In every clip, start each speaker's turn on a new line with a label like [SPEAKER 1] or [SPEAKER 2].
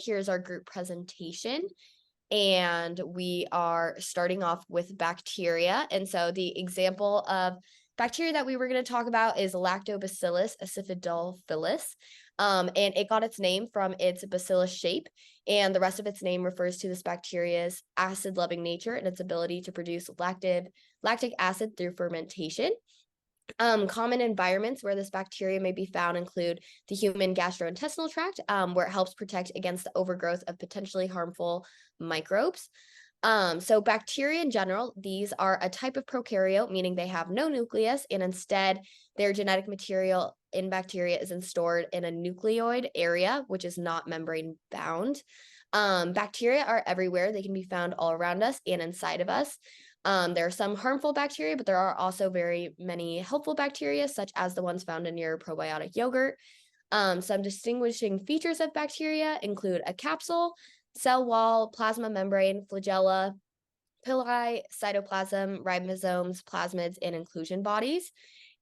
[SPEAKER 1] Here's our group presentation. And we are starting off with bacteria. And so the example of bacteria that we were going to talk about is Lactobacillus acidophilus. And it got its name from its bacillus shape. And the rest of its name refers to this bacteria's acid-loving nature and its ability to produce lactic acid through fermentation. Common environments where this bacteria may be found include the human gastrointestinal tract, where it helps protect against the overgrowth of potentially harmful microbes. So bacteria in general, these are a type of prokaryote, meaning they have no nucleus, and instead their genetic material in bacteria is stored in a nucleoid area, which is not membrane bound. Bacteria are everywhere. They can be found all around us and inside of us. There are some harmful bacteria, but there are also very many helpful bacteria, such as the ones found in your probiotic yogurt. Some distinguishing features of bacteria include a capsule, cell wall, plasma membrane, flagella, pili, cytoplasm, ribosomes, plasmids, and inclusion bodies.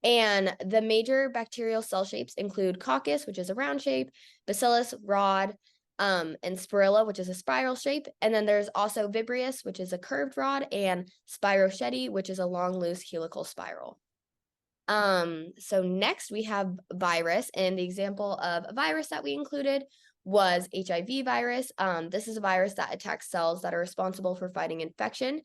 [SPEAKER 1] And the major bacterial cell shapes include coccus, which is a round shape, bacillus, rod, and spirilla, which is a spiral shape. And then there's also vibrio, which is a curved rod, and spirochete, which is a long, loose helical spiral. So next we have virus, and the example of a virus that we included was HIV virus. This is a virus that attacks cells that are responsible for fighting infection.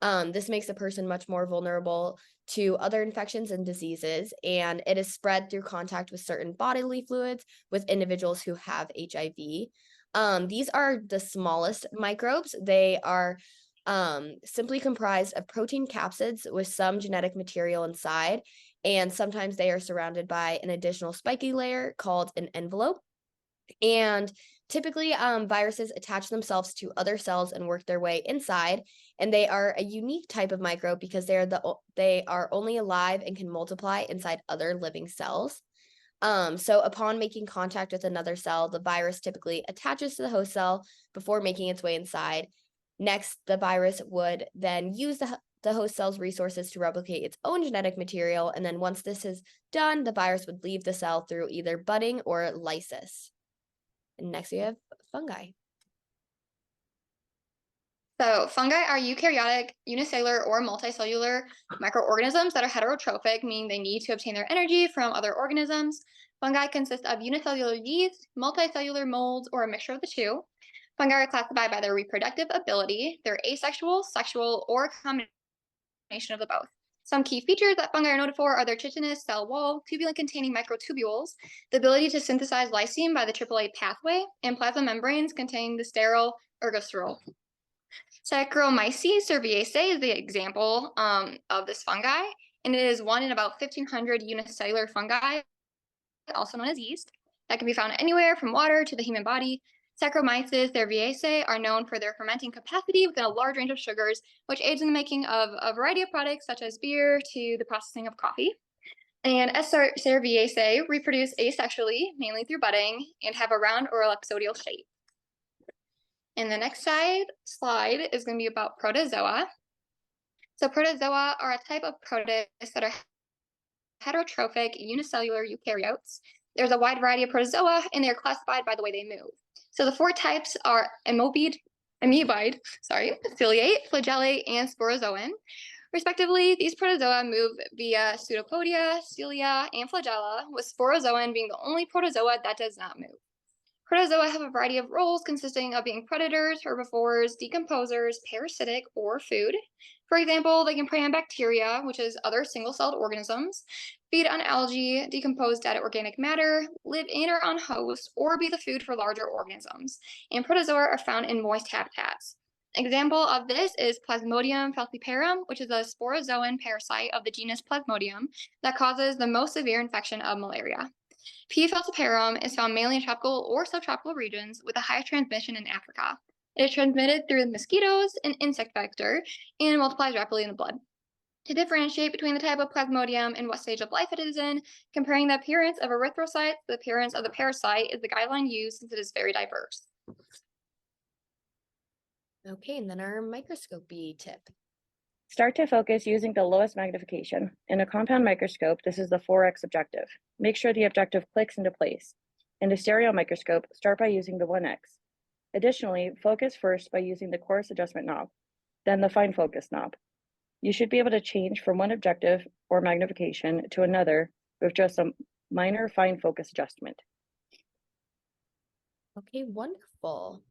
[SPEAKER 1] This makes a person much more vulnerable to other infections and diseases, and it is spread through contact with certain bodily fluids with individuals who have HIV. These are the smallest microbes. They are simply comprised of protein capsids with some genetic material inside, and sometimes they are surrounded by an additional spiky layer called an envelope. And typically, viruses attach themselves to other cells and work their way inside, and they are a unique type of microbe because they are only alive and can multiply inside other living cells. So upon making contact with another cell, the virus typically attaches to the host cell before making its way inside. Next, the virus would then use the host cell's resources to replicate its own genetic material, and then once this is done, the virus would leave the cell through either budding or lysis. And next we have fungi.
[SPEAKER 2] So fungi are eukaryotic, unicellular, or multicellular microorganisms that are heterotrophic, meaning they need to obtain their energy from other organisms. Fungi consist of unicellular yeast, multicellular molds, or a mixture of the two. Fungi are classified by their reproductive ability. They're asexual, sexual, or a combination of the both. Some key features that fungi are noted for are their chitinous cell wall, tubulin-containing microtubules, the ability to synthesize lysine by the AAA pathway, and plasma membranes containing the sterile ergosterol. Saccharomyces cerevisiae is the example of this fungi, and it is one in about 1,500 unicellular fungi, also known as yeast, that can be found anywhere from water to the human body. Saccharomyces cerevisiae are known for their fermenting capacity within a large range of sugars, which aids in the making of a variety of products such as beer to the processing of coffee. And S. cerevisiae reproduce asexually, mainly through budding, and have a round or ellipsoidal shape. And the next slide is going to be about protozoa. So protozoa are a type of protists that are heterotrophic unicellular eukaryotes. There's a wide variety of protozoa, and they're classified by the way they move. So the four types are amoeboid, ciliate, flagellate, and sporozoan. Respectively, these protozoa move via pseudopodia, cilia, and flagella, with sporozoan being the only protozoa that does not move. Protozoa have a variety of roles consisting of being predators, herbivores, decomposers, parasitic, or food. For example, they can prey on bacteria, which is other single-celled organisms, feed on algae, decompose dead organic matter, live in or on hosts, or be the food for larger organisms. And protozoa are found in moist habitats. Example of this is Plasmodium falciparum, which is a sporozoan parasite of the genus Plasmodium that causes the most severe infection of malaria. P. falciparum is found mainly in tropical or subtropical regions with the highest transmission in Africa. It is transmitted through mosquitoes, an insect vector, and multiplies rapidly in the blood. To differentiate between the type of Plasmodium and what stage of life it is in, comparing the appearance of erythrocytes to the appearance of the parasite is the guideline used since it is very diverse.
[SPEAKER 1] Okay, and then our microscopy tip.
[SPEAKER 3] Start to focus using the lowest magnification. In a compound microscope, this is the 4x objective. Make sure the objective clicks into place. In a stereo microscope, start by using the 1x. Additionally, focus first by using the coarse adjustment knob, then the fine focus knob. You should be able to change from one objective or magnification to another with just a minor fine focus adjustment.
[SPEAKER 1] Okay, wonderful.